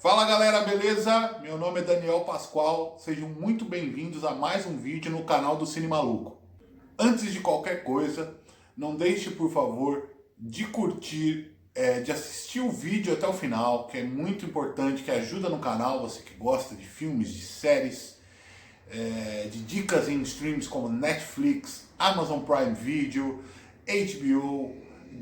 Fala galera, beleza? Meu nome é Daniel Pascoal, sejam muito bem-vindos a mais um vídeo no canal do Cine Maluco. Antes de qualquer coisa, não deixe por favor de curtir, de assistir o vídeo até o final, que é muito importante, que ajuda no canal, você que gosta de filmes, de séries, de dicas em streams como Netflix, Amazon Prime Video, HBO,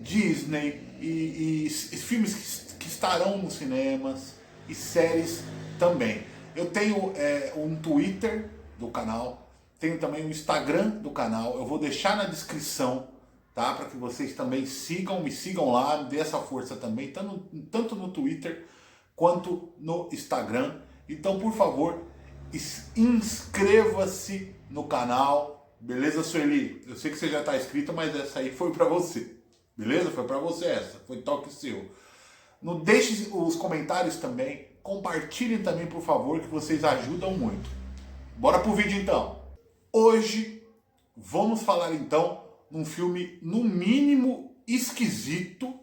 Disney e filmes que estarão nos cinemas e séries também. Eu tenho um Twitter do canal, tenho também o Instagram do canal, eu vou deixar na descrição, tá? Para que vocês também me sigam lá, dê essa força também, tanto no Twitter quanto no Instagram. Então, por favor, inscreva-se no canal, beleza, Sueli? Eu sei que você já está inscrito, mas essa aí foi para você, beleza? Foi para você essa, foi toque seu. Não deixe os comentários também, compartilhem também, por favor, que vocês ajudam muito. Bora pro vídeo então. Hoje vamos falar então num filme no mínimo esquisito,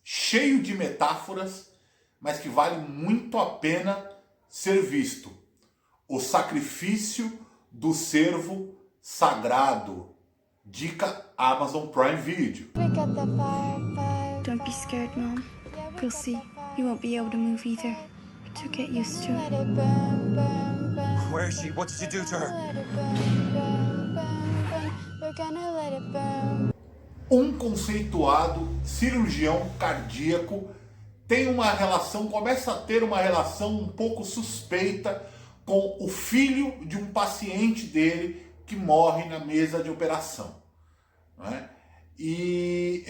cheio de metáforas, mas que vale muito a pena ser visto. O Sacrifício do Cervo Sagrado. Dica Amazon Prime Video. Don't be scared, Mom. You'll see. You won't be able to move either. So get used to it. Where is she? What did you do to her? Um conceituado cirurgião cardíaco começa a ter uma relação um pouco suspeita com o filho de um paciente dele que morre na mesa de operação, não é? E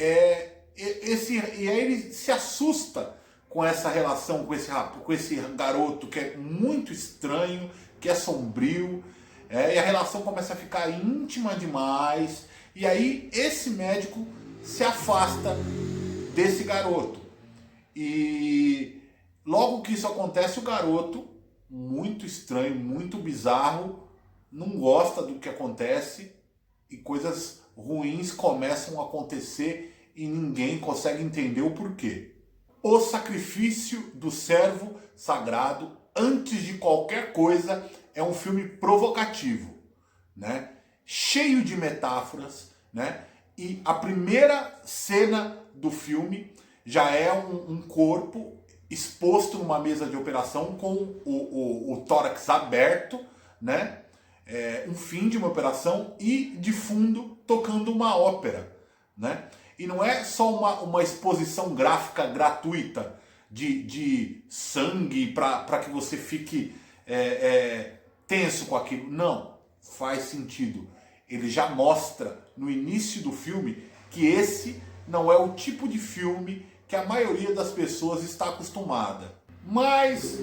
aí ele se assusta com essa relação com esse garoto que é muito estranho, que é sombrio, e a relação começa a ficar íntima demais, e aí esse médico se afasta desse garoto. E logo que isso acontece, o garoto, muito estranho, muito bizarro, não gosta do que acontece e coisas ruins começam a acontecer e ninguém consegue entender o porquê. O Sacrifício do Cervo Sagrado, antes de qualquer coisa, é um filme provocativo, né? Cheio de metáforas, né? E a primeira cena do filme já é um corpo exposto numa mesa de operação com o tórax aberto, né? Um fim de uma operação e de fundo tocando uma ópera, né? E não é só uma exposição gráfica gratuita de sangue para que você fique tenso com aquilo. Não, faz sentido. Ele já mostra no início do filme que esse não é o tipo de filme que a maioria das pessoas está acostumada. Mas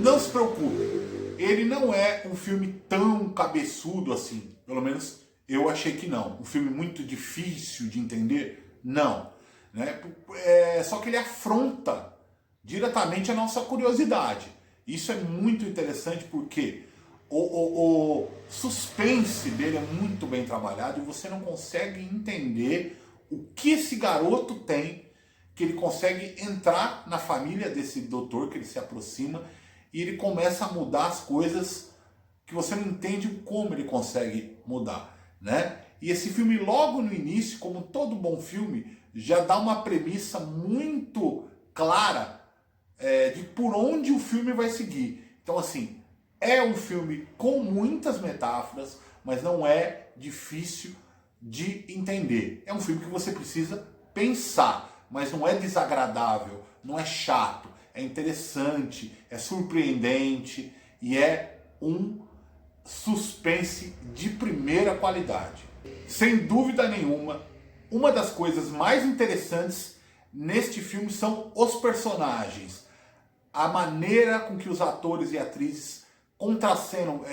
não se preocupe, ele não é um filme tão cabeçudo assim. Pelo menos eu achei que não. Um filme muito difícil de entender? Não. Né? Só que ele afronta diretamente a nossa curiosidade. Isso é muito interessante porque o suspense dele é muito bem trabalhado e você não consegue entender o que esse garoto tem, que ele consegue entrar na família desse doutor, que ele se aproxima e ele começa a mudar as coisas que você não entende como ele consegue mudar, né? E esse filme, logo no início, como todo bom filme, já dá uma premissa muito clara de por onde o filme vai seguir. Então, assim, é um filme com muitas metáforas, mas não é difícil de entender. É um filme que você precisa pensar, mas não é desagradável, não é chato, é interessante, é surpreendente e é um suspense de primeira qualidade. Sem dúvida nenhuma, uma das coisas mais interessantes neste filme são os personagens. A maneira com que os atores e atrizes contracenam,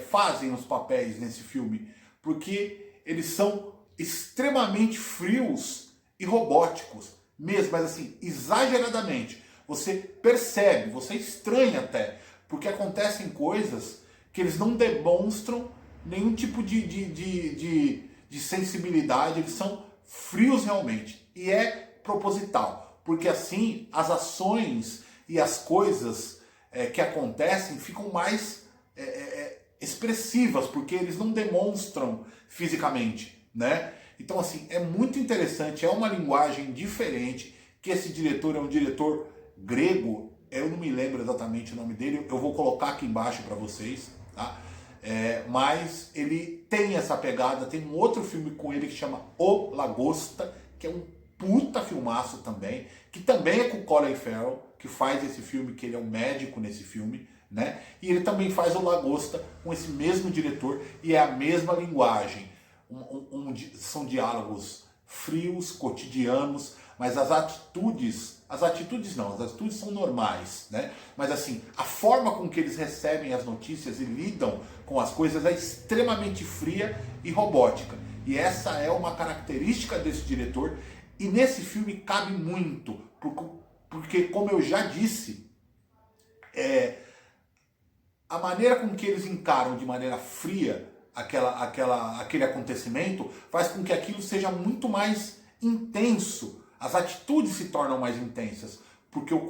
fazem os papéis nesse filme. Porque eles são extremamente frios e robóticos. Mesmo, mas assim, exageradamente. Você percebe, você estranha até. Porque acontecem coisas que eles não demonstram nenhum tipo de sensibilidade, eles são frios realmente. E é proposital, porque assim as ações e as coisas que acontecem ficam mais expressivas, porque eles não demonstram fisicamente, né? Então, assim, é muito interessante, é uma linguagem diferente, que esse diretor é um diretor grego, eu não me lembro exatamente o nome dele, eu vou colocar aqui embaixo para vocês, tá? Mas ele tem essa pegada, tem um outro filme com ele que chama O Lagosta, que é um puta filmaço também, que também é com o Colin Farrell, que faz esse filme, que ele é um médico nesse filme, né? E ele também faz O Lagosta com esse mesmo diretor, e é a mesma linguagem. São diálogos frios, cotidianos, mas as atitudes são normais, né? Mas assim, a forma com que eles recebem as notícias e lidam com as coisas é extremamente fria e robótica. E essa é uma característica desse diretor, e nesse filme cabe muito, porque como eu já disse, a maneira com que eles encaram de maneira fria aquele acontecimento faz com que aquilo seja muito mais intenso. As atitudes se tornam mais intensas, porque o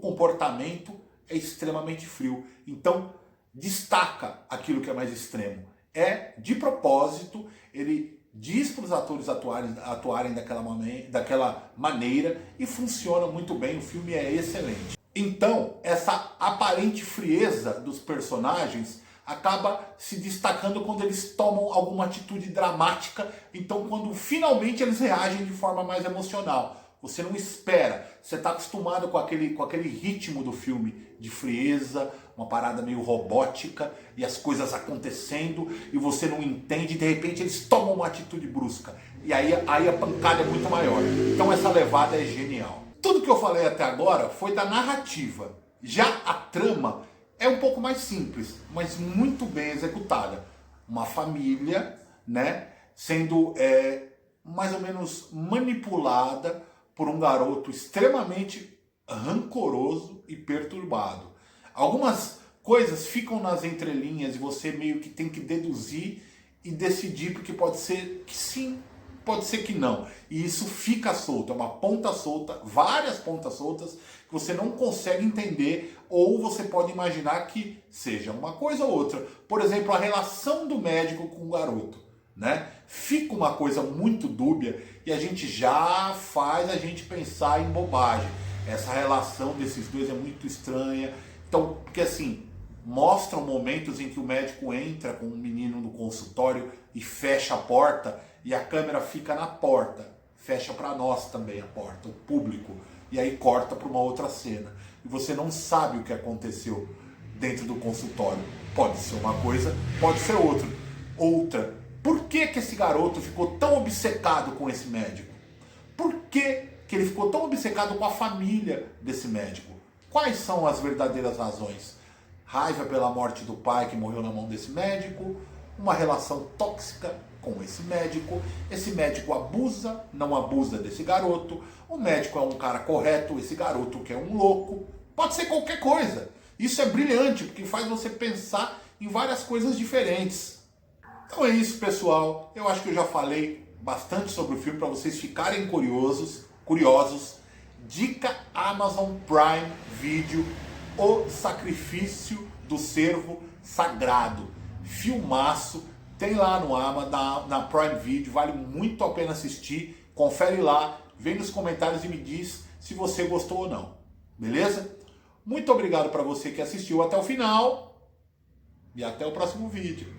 comportamento é extremamente frio. Então, destaca aquilo que é mais extremo. De propósito, ele diz para os atores atuarem daquela maneira, e funciona muito bem, o filme é excelente. Então, essa aparente frieza dos personagens acaba se destacando quando eles tomam alguma atitude dramática, então quando finalmente eles reagem de forma mais emocional. Você não espera, você está acostumado com aquele ritmo do filme, de frieza, uma parada meio robótica, e as coisas acontecendo, e você não entende, e de repente eles tomam uma atitude brusca, e aí a pancada é muito maior. Então essa levada é genial. Tudo que eu falei até agora foi da narrativa. Já a trama é um pouco mais simples, mas muito bem executada. Uma família, né, sendo mais ou menos manipulada por um garoto extremamente rancoroso e perturbado. Algumas coisas ficam nas entrelinhas e você meio que tem que deduzir e decidir, porque pode ser que sim, pode ser que não. E isso fica solto, é uma ponta solta, várias pontas soltas, que você não consegue entender, ou você pode imaginar que seja uma coisa ou outra. Por exemplo, a relação do médico com o garoto, né? Fica uma coisa muito dúbia, e a gente já faz a gente pensar em bobagem. Essa relação desses dois é muito estranha. Então, porque assim, mostram momentos em que o médico entra com um menino no consultório e fecha a porta, e a câmera fica na porta, fecha para nós também a porta, o público, e aí corta para uma outra cena. E você não sabe o que aconteceu dentro do consultório. Pode ser uma coisa, pode ser outra. Por que esse garoto ficou tão obcecado com esse médico? Por que ele ficou tão obcecado com a família desse médico? Quais são as verdadeiras razões? Raiva pela morte do pai que morreu na mão desse médico, uma relação tóxica com esse médico abusa, não abusa desse garoto, o médico é um cara correto, esse garoto que é um louco, pode ser qualquer coisa. Isso é brilhante, porque faz você pensar em várias coisas diferentes. Então é isso, pessoal, eu acho que eu já falei bastante sobre o filme para vocês ficarem curiosos. Dica Amazon Prime Video, O Sacrifício do Cervo Sagrado, filmaço. Tem lá no Amazon, na Prime Video, vale muito a pena assistir. Confere lá, vem nos comentários e me diz se você gostou ou não. Beleza? Muito obrigado para você que assistiu até o final e até o próximo vídeo.